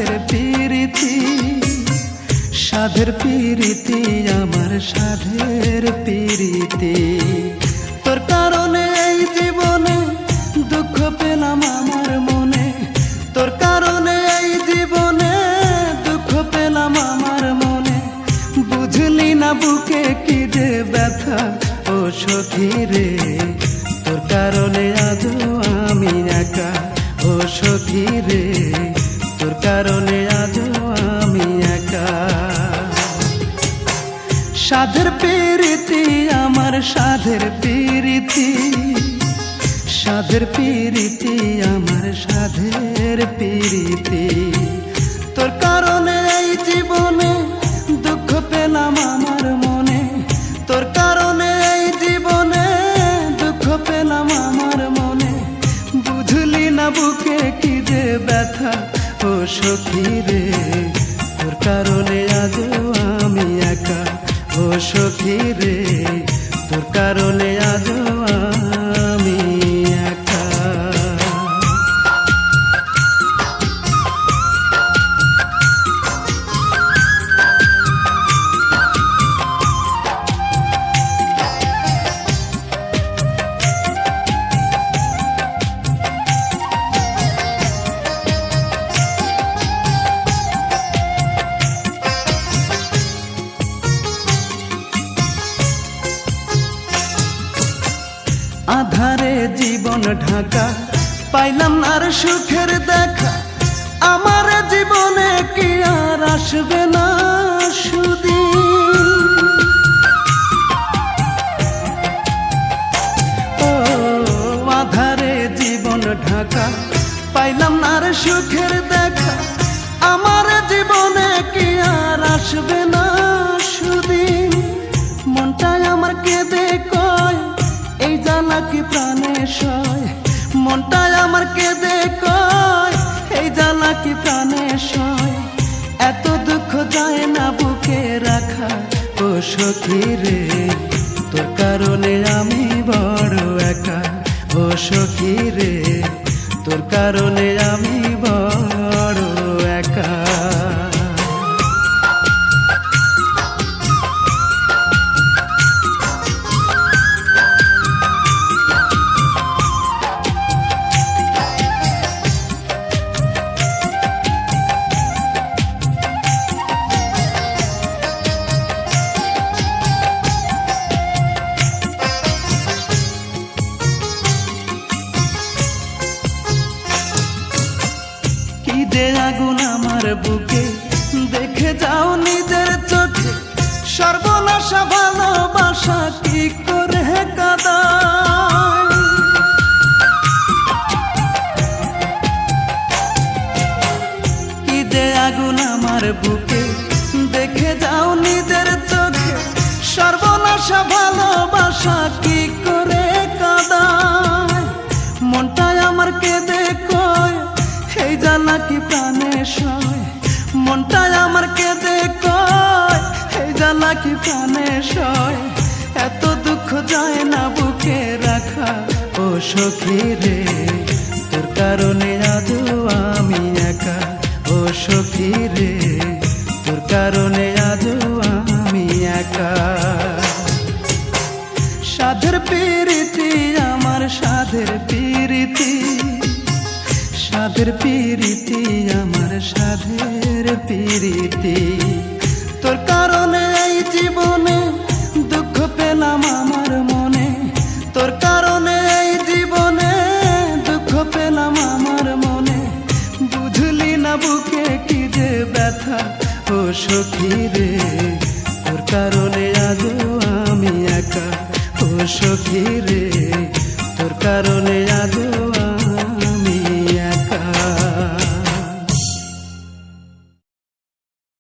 সাধের পিরিতি, সাধের পিরিতি আমার সাধের পিরিতি। তোর কারণে এই জীবনে দুঃখ পেলাম আমার মনে, তোর কারণে এই জীবনে দুঃখ পেলাম আমার মনে। বুঝলি না বুকে কি যে ব্যথা ও সখী রে, তোর কারণে আজও আমি একা ও সখী রে, তোর কারণে আজও আমি একা। সাধের পিরিতি আমার সাধের পিরিতি, সাধের পিরিতি আমার সাধের পিরিতি। তোর কারণে এই জীবনে দুঃখ পেলাম আমার মনে, তোর কারণে এই জীবনে দুঃখ পেলাম আমার মনে। বুঝলি না বুকে কি যে ব্যথা ও সখী রে, তোর কারণে আজও আমি একা ও সখী রে, তোর কারণে আজও আমি একা। আধারে জীবন ঢাকা, পাইলাম না আর সুখের দেখা। আমার জীবনে কি আর আসবে না সুদিন? ও আধারে জীবন ঢাকা, পাইলাম না আর সুখের দেখা। আমার জীবনে কি আর আসবে না সুদিন? মনটাই আমার কেঁদে কয় এই জ্বালা কি প্রাণে সয়, মনটাই আমার কেঁদে কয় এই জ্বালা কি প্রাণে সয়। এত দুঃখ যায় না বুকে রাখা ও সখী রে, তোর কারণে আমি বড় একা ও সখী রে, তোর কারণে আমি বড় একা। কি যে আগুন আমার বুকে, দেখে যাও নিজের চোখে। সর্বনাশা ভালোবাসা কি করে কাঁদায়? কি যে আগুন আমার বুকে, দেখে যাও নিজের চোখে। সর্বনাশা ভালোবাসা কি করে কাঁদায়? মনটাই আমার কেঁদে কয় এই জ্বালা কি প্রাণে সয়, মনটাই আমার কেঁদে কয় এই জ্বালা কি প্রাণে সয়। এত দুঃখ যায় না বুকে রাখা ও সখী রে, তোর কারণে আজও আমি একা ও সখী রে, তোর কারণে আজও আমি একা। সাধের পিরিতি আমার সাধের পিরিতি, সাধের পিরিতি আমার সাধের পিরিতি। তোর কারণে এই জীবনে দুঃখ পেলাম আমার মনে, তোর কারণে এই জীবনে দুঃখ পেলাম আমার মনে। বুঝলি না বুকে কি যে ব্যথা ও সখী রে, তোর কারণে আজও আমি একা ও সখী